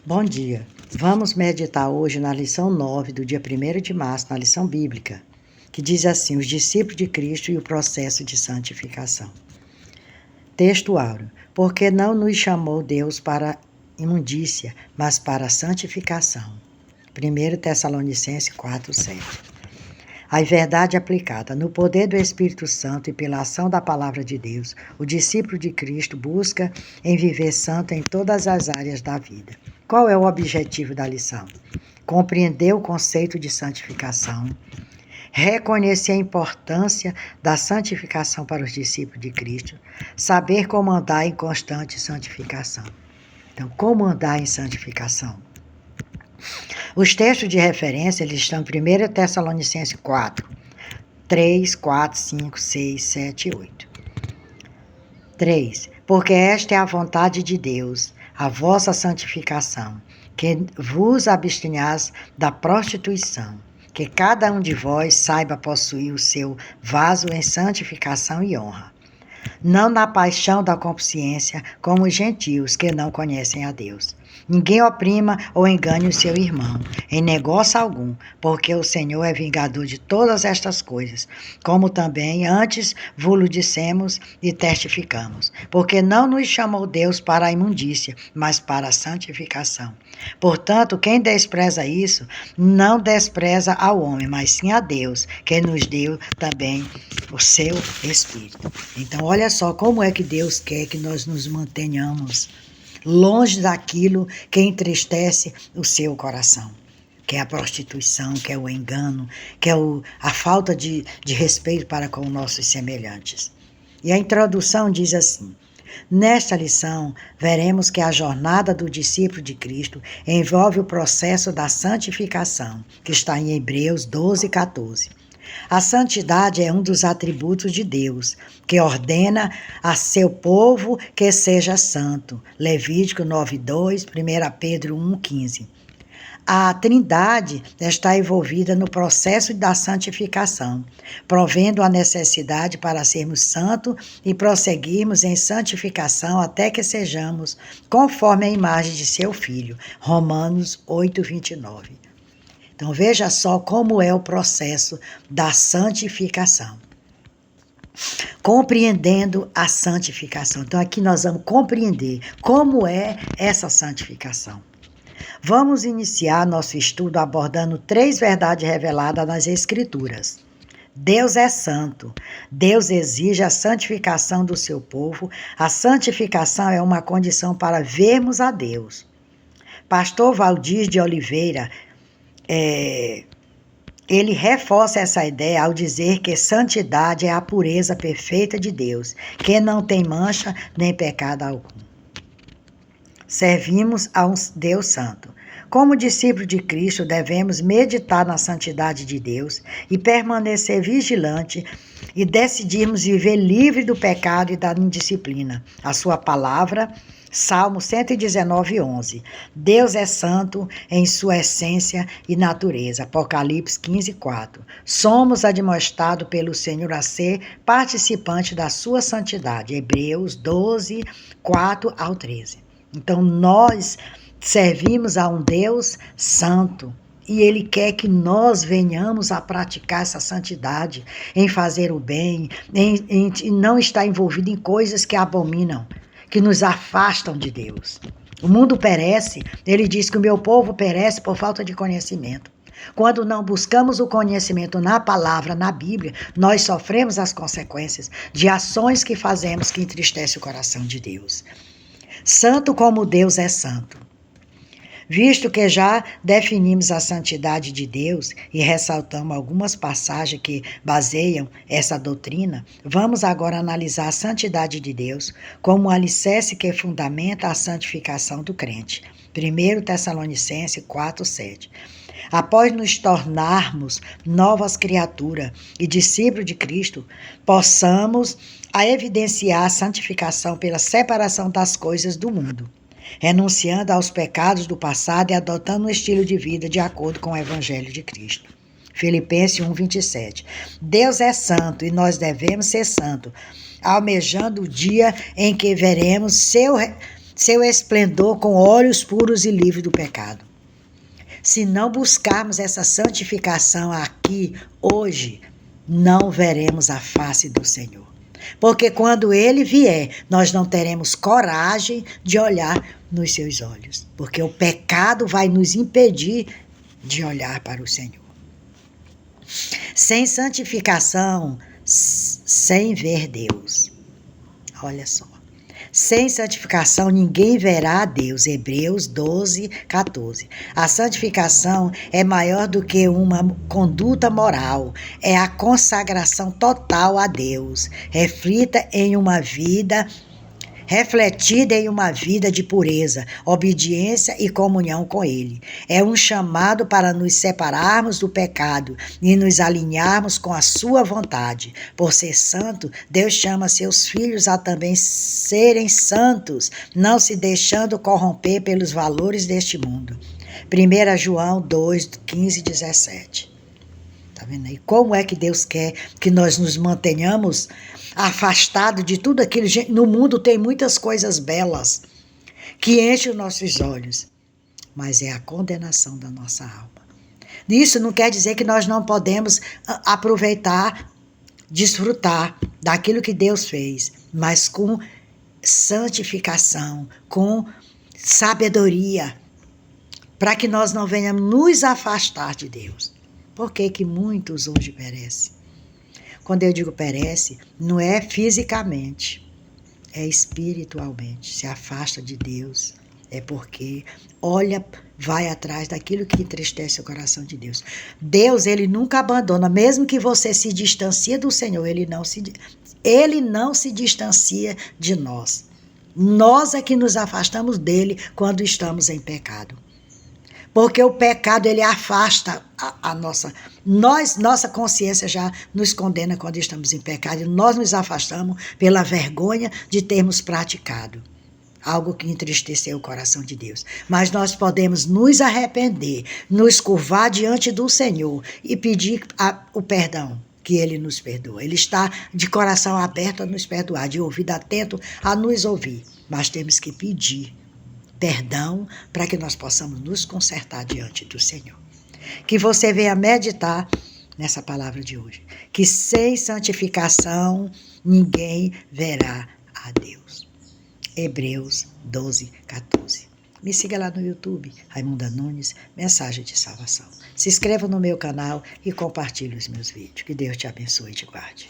Bom dia. Vamos meditar hoje na lição 9 do dia 1º de março, na lição bíblica, que diz assim: os discípulos de Cristo e o processo de santificação. Texto áureo. Porque não nos chamou Deus para imundícia, mas para santificação. 1 Tessalonicenses 4:7. A verdade aplicada. No poder do Espírito Santo e pela ação da palavra de Deus, o discípulo de Cristo busca em viver santo em todas as áreas da vida. Qual é o objetivo da lição? Compreender o conceito de santificação, reconhecer a importância da santificação para os discípulos de Cristo, saber como andar em constante santificação. Então, como andar em santificação? Os textos de referência eles estão em 1 Tessalonicenses 4, 3, 4, 5, 6, 7 e 8. 3. Porque esta é a vontade de Deus, a vossa santificação, que vos abstenhais da prostituição, que cada um de vós saiba possuir o seu vaso em santificação e honra, não na paixão da consciência, como os gentios que não conhecem a Deus. Ninguém oprima ou engane o seu irmão, em negócio algum, porque o Senhor é vingador de todas estas coisas, como também antes vos dissemos e testificamos, porque não nos chamou Deus para a imundícia, mas para a santificação. Portanto, quem despreza isso, não despreza ao homem, mas sim a Deus, que nos deu também o seu Espírito. Então, olha só como é que Deus quer que nós nos mantenhamos longe daquilo que entristece o seu coração, que é a prostituição, que é o engano, que é a falta de respeito para com nossos semelhantes. E a introdução diz assim: nesta lição, veremos que a jornada do discípulo de Cristo envolve o processo da santificação, que está em Hebreus 12, 14. A santidade é um dos atributos de Deus, que ordena a seu povo que seja santo. Levítico 9:2, 1 Pedro 1:15. A Trindade está envolvida no processo da santificação, provendo a necessidade para sermos santos e prosseguirmos em santificação até que sejamos conforme a imagem de seu Filho. Romanos 8:29. Então, veja só como é o processo da santificação. Compreendendo a santificação. Então, aqui nós vamos compreender como é essa santificação. Vamos iniciar nosso estudo abordando 3 verdades reveladas nas Escrituras. Deus é santo. Deus exige a santificação do seu povo. A santificação é uma condição para vermos a Deus. Pastor Valdir de Oliveira, ele reforça essa ideia ao dizer que santidade é a pureza perfeita de Deus, que não tem mancha nem pecado algum. Servimos a um Deus santo. Como discípulos de Cristo, devemos meditar na santidade de Deus e permanecer vigilante e decidirmos viver livre do pecado e da indisciplina. A sua palavra, Salmo 119:11. Deus é santo em sua essência e natureza. Apocalipse 15:4. Somos admoestados pelo Senhor a ser participante da sua santidade. Hebreus 12:4-13. Então, nós servimos a um Deus santo e Ele quer que nós venhamos a praticar essa santidade, em fazer o bem, em não estar envolvido em coisas que abominam, que nos afastam de Deus. O mundo perece, ele diz que o meu povo perece por falta de conhecimento. Quando não buscamos o conhecimento na palavra, na Bíblia, nós sofremos as consequências de ações que fazemos que entristecem o coração de Deus. Santo como Deus é santo. Visto que já definimos a santidade de Deus e ressaltamos algumas passagens que baseiam essa doutrina, vamos agora analisar a santidade de Deus como um alicerce que fundamenta a santificação do crente. 1 Tessalonicenses 4:7. Após nos tornarmos novas criaturas e discípulos de Cristo, possamos evidenciar a santificação pela separação das coisas do mundo, renunciando aos pecados do passado e adotando um estilo de vida de acordo com o Evangelho de Cristo. Filipenses 1:27. Deus é santo e nós devemos ser santos, almejando o dia em que veremos seu esplendor com olhos puros e livres do pecado. Se não buscarmos essa santificação aqui, hoje, não veremos a face do Senhor. Porque quando Ele vier, nós não teremos coragem de olhar nos seus olhos. Porque o pecado vai nos impedir de olhar para o Senhor. Sem santificação, sem ver Deus. Olha só. Sem santificação, ninguém verá a Deus. Hebreus 12, 14. A santificação é maior do que uma conduta moral. É a consagração total a Deus, refletida em uma vida de pureza, obediência e comunhão com Ele. É um chamado para nos separarmos do pecado e nos alinharmos com a sua vontade. Por ser santo, Deus chama seus filhos a também serem santos, não se deixando corromper pelos valores deste mundo. 1 João 2, 15 e 17. Tá vendo aí? Como é que Deus quer que nós nos mantenhamos afastados de tudo aquilo? No mundo tem muitas coisas belas que enchem os nossos olhos, mas é a condenação da nossa alma. Isso não quer dizer que nós não podemos aproveitar, desfrutar daquilo que Deus fez, mas com santificação, com sabedoria, para que nós não venhamos nos afastar de Deus. Por que muitos hoje perecem? Quando eu digo perece, não é fisicamente, é espiritualmente. Se afasta de Deus, é porque vai atrás daquilo que entristece o coração de Deus. Deus, Ele nunca abandona, mesmo que você se distancie do Senhor, Ele não se distancia de nós. Nós é que nos afastamos dele quando estamos em pecado. Porque o pecado, ele afasta a nossa consciência já nos condena quando estamos em pecado. E nós nos afastamos pela vergonha de termos praticado algo que entristeceu o coração de Deus. Mas nós podemos nos arrepender, nos curvar diante do Senhor e pedir o perdão, que Ele nos perdoa. Ele está de coração aberto a nos perdoar, de ouvido atento a nos ouvir. Mas temos que pedir perdão para que nós possamos nos consertar diante do Senhor. Que você venha meditar nessa palavra de hoje. Que sem santificação ninguém verá a Deus. Hebreus 12, 14. Me siga lá no YouTube, Raimunda Nunes, Mensagem de Salvação. Se inscreva no meu canal e compartilhe os meus vídeos. Que Deus te abençoe e te guarde.